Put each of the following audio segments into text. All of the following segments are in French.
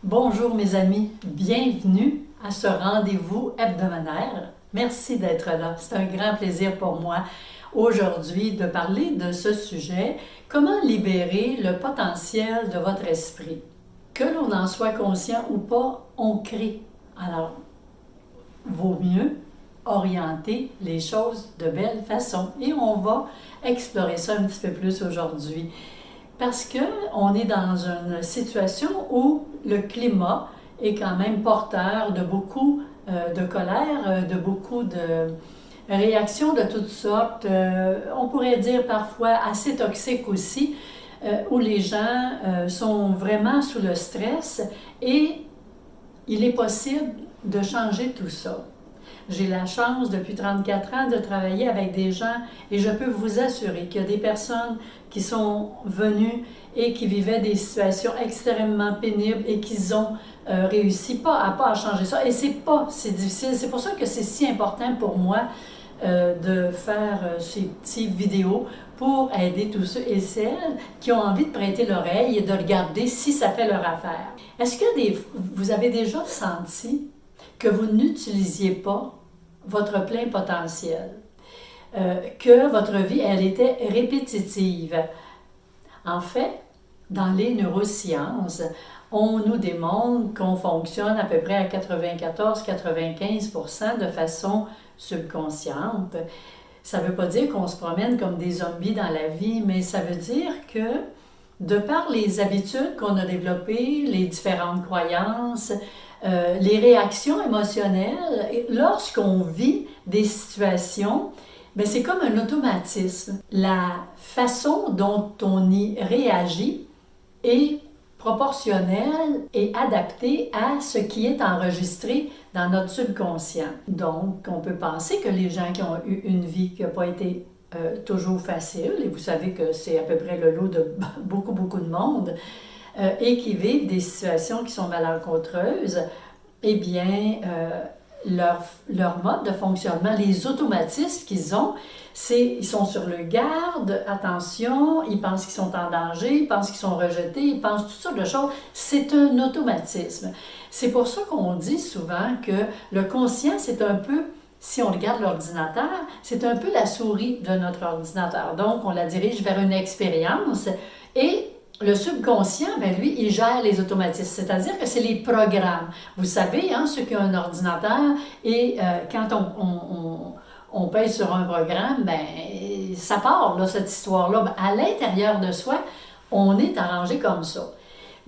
Bonjour mes amis, bienvenue à ce rendez-vous hebdomadaire. Merci d'être là. C'est un grand plaisir pour moi aujourd'hui de parler de ce sujet, comment libérer le potentiel de votre esprit. Que l'on en soit conscient ou pas, on crée. Alors, vaut mieux orienter les choses de belle façon. Et on va explorer ça un petit peu plus aujourd'hui. Parce qu'on est dans une situation où le climat est quand même porteur de beaucoup de colère, de beaucoup de réactions de toutes sortes, on pourrait dire parfois assez toxiques aussi, où les gens sont vraiment sous le stress et il est possible de changer tout ça. J'ai la chance depuis 34 ans de travailler avec des gens et je peux vous assurer qu'il y a des personnes qui sont venues et qui vivaient des situations extrêmement pénibles et qui ont réussi pas à changer ça. Et c'est difficile. C'est pour ça que c'est si important pour moi de faire ces petites vidéos pour aider tous ceux et celles qui ont envie de prêter l'oreille et de regarder si ça fait leur affaire. Est-ce que vous avez déjà senti que vous n'utilisiez pas votre plein potentiel, que votre vie, elle était répétitive? En fait, dans les neurosciences, on nous démontre qu'on fonctionne à peu près à 94-95% de façon subconsciente. Ça ne veut pas dire qu'on se promène comme des zombies dans la vie, mais ça veut dire que de par les habitudes qu'on a développées, les différentes croyances, les réactions émotionnelles, lorsqu'on vit des situations, bien, c'est comme un automatisme. La façon dont on y réagit est proportionnelle et adaptée à ce qui est enregistré dans notre subconscient. Donc, on peut penser que les gens qui ont eu une vie qui n'a pas été toujours facile, et vous savez que c'est à peu près le lot de beaucoup de monde, et qui vivent des situations qui sont malencontreuses, eh bien, leur mode de fonctionnement, les automatismes qu'ils ont, ils sont sur le garde, attention, ils pensent qu'ils sont en danger, ils pensent qu'ils sont rejetés, ils pensent toutes sortes de choses. C'est un automatisme. C'est pour ça qu'on dit souvent que le conscient, c'est un peu, si on regarde l'ordinateur, c'est un peu la souris de notre ordinateur. Donc, on la dirige vers une expérience et le subconscient, ben lui, il gère les automatismes, c'est-à-dire que c'est les programmes. Vous savez, hein, ceux qui ont un ordinateur, et quand on pèse sur un programme, ben ça part, là, cette histoire-là. Ben, à l'intérieur de soi, on est arrangé comme ça.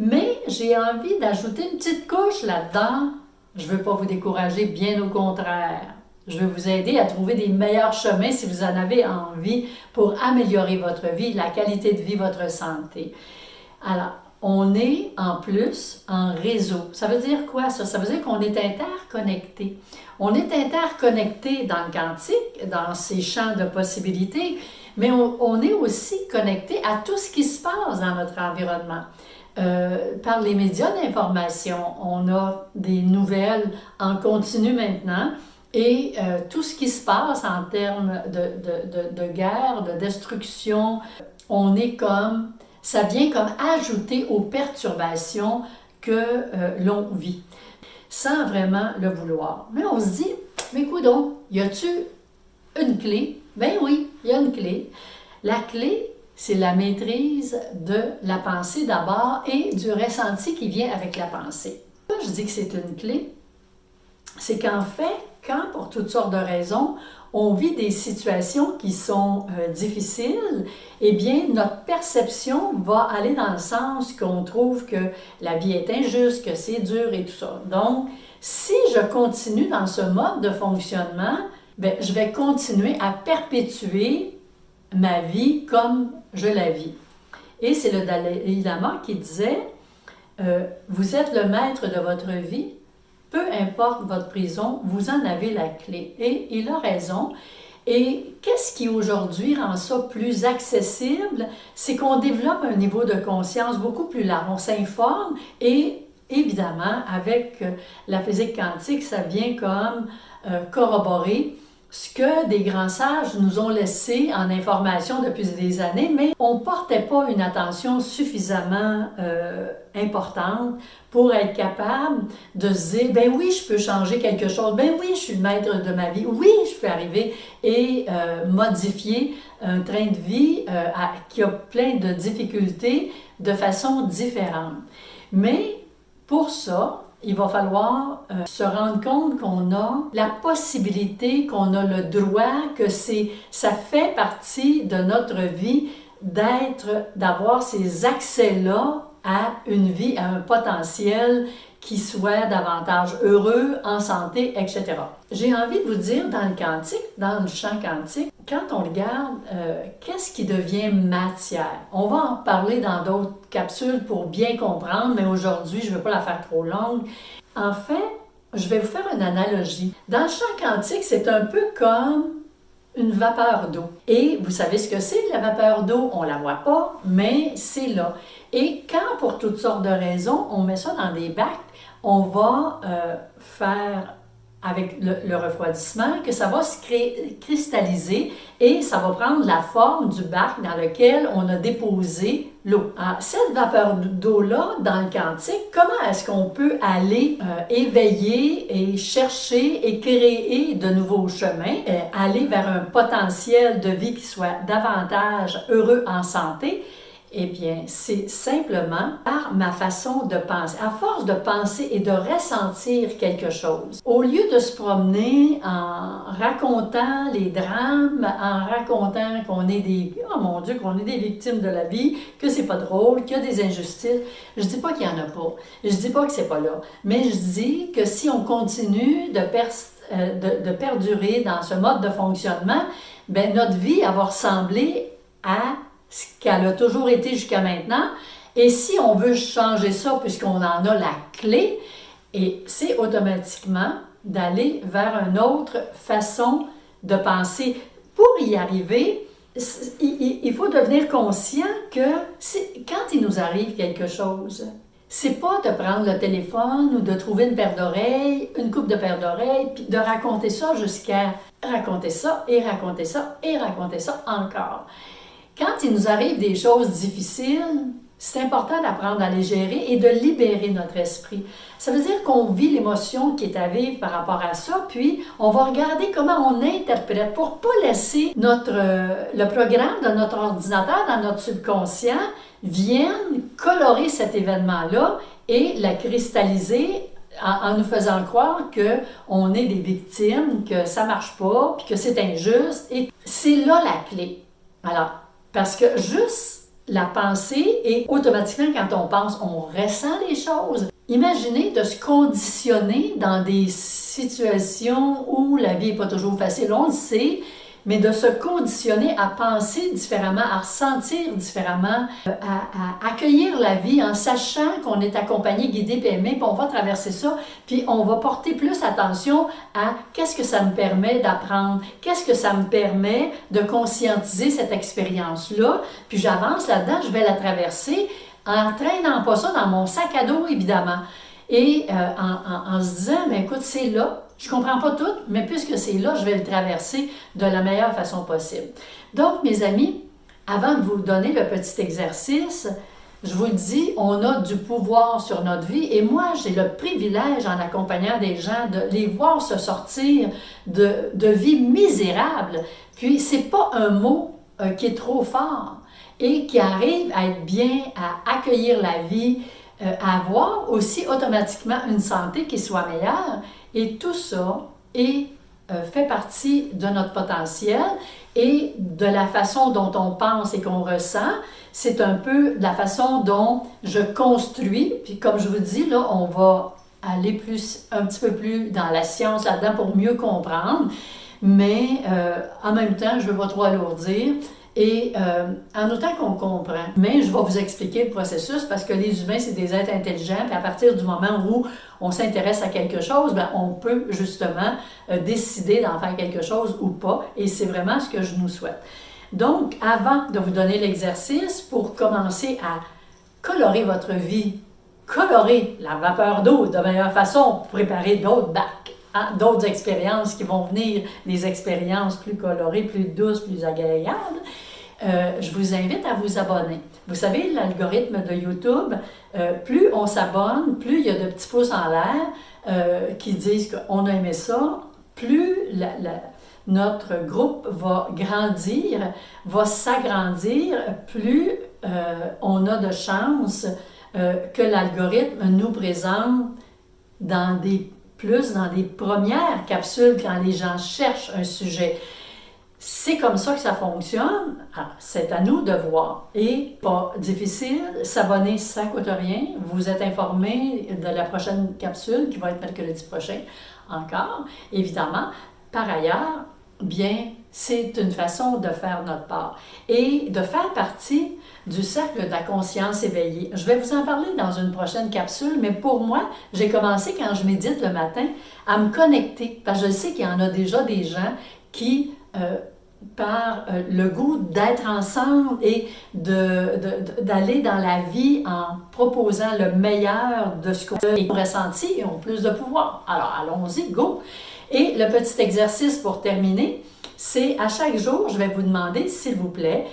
Mais j'ai envie d'ajouter une petite couche là-dedans. Je ne veux pas vous décourager, bien au contraire. Je veux vous aider à trouver des meilleurs chemins si vous en avez envie pour améliorer votre vie, la qualité de vie, votre santé. Alors, on est en plus en réseau. Ça veut dire quoi ça? Ça veut dire qu'on est interconnecté. On est interconnecté dans le quantique, dans ces champs de possibilités, mais on est aussi connecté à tout ce qui se passe dans notre environnement. Par les médias d'information, on a des nouvelles en continu maintenant. Et tout ce qui se passe en termes de guerre, de destruction, ça vient comme ajouter aux perturbations que l'on vit, sans vraiment le vouloir. Mais on se dit, mais coudonc, y a-tu une clé? Ben oui, il y a une clé. La clé, c'est la maîtrise de la pensée d'abord et du ressenti qui vient avec la pensée. Je dis que c'est une clé, c'est qu'en fait, quand pour toutes sortes de raisons, on vit des situations qui sont difficiles, eh bien, notre perception va aller dans le sens qu'on trouve que la vie est injuste, que c'est dur et tout ça. Donc, si je continue dans ce mode de fonctionnement, bien, je vais continuer à perpétuer ma vie comme je la vis. Et c'est le Dalai Lama qui disait vous êtes le maître de votre vie. Peu importe votre prison, vous en avez la clé. Et il a raison. Et qu'est-ce qui aujourd'hui rend ça plus accessible? C'est qu'on développe un niveau de conscience beaucoup plus large. On s'informe et évidemment, avec la physique quantique, ça vient comme corroborer ce que des grands sages nous ont laissé en information depuis des années, mais on ne portait pas une attention suffisamment importante pour être capable de se dire, ben oui, je peux changer quelque chose, ben oui, je suis le maître de ma vie, oui, je peux arriver et modifier un train de vie qui a plein de difficultés de façon différente. Mais pour ça, il va falloir se rendre compte qu'on a la possibilité, qu'on a le droit, que ça fait partie de notre vie d'avoir ces accès-là à une vie, à un potentiel qui soit davantage heureux, en santé, etc. J'ai envie de vous dire, dans le quantique, dans le champ quantique, quand on regarde qu'est-ce qui devient matière, on va en parler dans d'autres capsules pour bien comprendre, mais aujourd'hui, je ne veux pas la faire trop longue. En fait, je vais vous faire une analogie. Dans le champ quantique, c'est un peu comme une vapeur d'eau. Et vous savez ce que c'est, la vapeur d'eau? On ne la voit pas, mais c'est là. Et quand, pour toutes sortes de raisons, on met ça dans des bacs, on va faire avec le refroidissement que ça va se cristalliser et ça va prendre la forme du bac dans lequel on a déposé l'eau. Alors, cette vapeur d'eau-là, dans le quantique, comment est-ce qu'on peut aller éveiller et chercher et créer de nouveaux chemins, aller vers un potentiel de vie qui soit davantage heureux en santé? Eh bien, c'est simplement par ma façon de penser. À force de penser et de ressentir quelque chose, au lieu de se promener en racontant les drames, en racontant qu'on est oh mon Dieu, qu'on est des victimes de la vie, que c'est pas drôle, qu'il y a des injustices, je dis pas qu'il y en a pas. Je dis pas que c'est pas là. Mais je dis que si on continue de perdurer dans ce mode de fonctionnement, ben notre vie, elle va ressembler à ce qu'elle a toujours été jusqu'à maintenant. Et si on veut changer ça, puisqu'on en a la clé, et c'est automatiquement d'aller vers une autre façon de penser. Pour y arriver, il faut devenir conscient que quand il nous arrive quelque chose, c'est pas de prendre le téléphone ou de trouver une paire d'oreilles, une coupe de paires d'oreilles, puis de raconter ça jusqu'à raconter ça et raconter ça et raconter ça encore. Quand il nous arrive des choses difficiles, c'est important d'apprendre à les gérer et de libérer notre esprit. Ça veut dire qu'on vit l'émotion qui est à vivre par rapport à ça, puis on va regarder comment on interprète pour ne pas laisser le programme de notre ordinateur, dans notre subconscient, vienne colorer cet événement-là et la cristalliser en nous faisant croire qu'on est des victimes, que ça ne marche pas, puis que c'est injuste. Et c'est là la clé. Alors, parce que juste la pensée, et automatiquement, quand on pense, on ressent les choses. Imaginez de se conditionner dans des situations où la vie n'est pas toujours facile, on le sait, mais de se conditionner à penser différemment, à ressentir différemment, à accueillir la vie en sachant qu'on est accompagné, guidé, puis aimé, puis on va traverser ça, puis on va porter plus attention à qu'est-ce que ça me permet d'apprendre, qu'est-ce que ça me permet de conscientiser cette expérience-là, puis j'avance là-dedans, je vais la traverser en traînant pas ça dans mon sac à dos, évidemment, et en se disant, mais écoute, c'est là. Je ne comprends pas tout, mais puisque c'est là, je vais le traverser de la meilleure façon possible. Donc, mes amis, avant de vous donner le petit exercice, je vous le dis, on a du pouvoir sur notre vie et moi, j'ai le privilège, en accompagnant des gens, de les voir se sortir de vies misérables. Puis, c'est pas un mot qui est trop fort et qui arrive à être bien, à accueillir la vie, à avoir aussi automatiquement une santé qui soit meilleure. Et tout ça fait partie de notre potentiel et de la façon dont on pense et qu'on ressent. C'est un peu la façon dont je construis. Puis comme je vous dis, là, on va aller un petit peu plus dans la science là-dedans pour mieux comprendre. Mais en même temps, je ne veux pas trop alourdir. Et en autant qu'on comprend, mais je vais vous expliquer le processus parce que les humains, c'est des êtres intelligents, puis à partir du moment où on s'intéresse à quelque chose, bien, on peut justement décider d'en faire quelque chose ou pas, et c'est vraiment ce que je nous souhaite. Donc, avant de vous donner l'exercice, pour commencer à colorer votre vie, colorer la vapeur d'eau de meilleure façon pour préparer d'autres bacs, d'autres expériences qui vont venir, des expériences plus colorées, plus douces, plus agréables, je vous invite à vous abonner. Vous savez, l'algorithme de YouTube, plus on s'abonne, plus il y a de petits pouces en l'air qui disent qu'on a aimé ça, plus notre groupe va grandir, va s'agrandir, plus on a de chances que l'algorithme nous présente dans des premières capsules quand les gens cherchent un sujet. C'est comme ça que ça fonctionne. Alors, c'est à nous de voir. Et pas difficile, s'abonner, ça ne coûte rien. Vous êtes informé de la prochaine capsule qui va être mercredi prochain encore, évidemment. Par ailleurs, bien, c'est une façon de faire notre part et de faire partie du cercle de la conscience éveillée. Je vais vous en parler dans une prochaine capsule, mais pour moi, j'ai commencé quand je médite le matin à me connecter, parce que je sais qu'il y en a déjà des gens qui, par le goût d'être ensemble et d'aller dans la vie en proposant le meilleur de ce qu'on a ressenti et ont plus de pouvoir. Alors, allons-y, go! Et le petit exercice pour terminer, c'est à chaque jour, je vais vous demander, s'il vous plaît,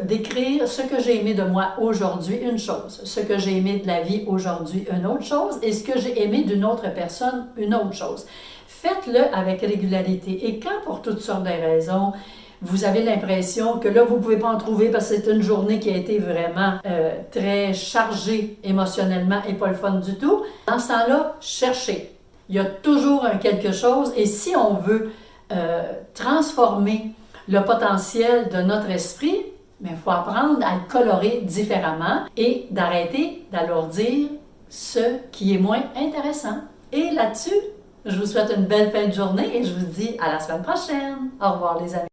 d'écrire ce que j'ai aimé de moi aujourd'hui, une chose, ce que j'ai aimé de la vie aujourd'hui, une autre chose, et ce que j'ai aimé d'une autre personne, une autre chose. Faites-le avec régularité. Et quand, pour toutes sortes de raisons, vous avez l'impression que là, vous ne pouvez pas en trouver parce que c'est une journée qui a été vraiment très chargée émotionnellement et pas le fun du tout, dans ce temps-là, cherchez. Il y a toujours quelque chose, et si on veut transformer le potentiel de notre esprit, il faut apprendre à le colorer différemment et d'arrêter d'alourdir ce qui est moins intéressant. Et là-dessus, je vous souhaite une belle fin de journée et je vous dis à la semaine prochaine. Au revoir les amis.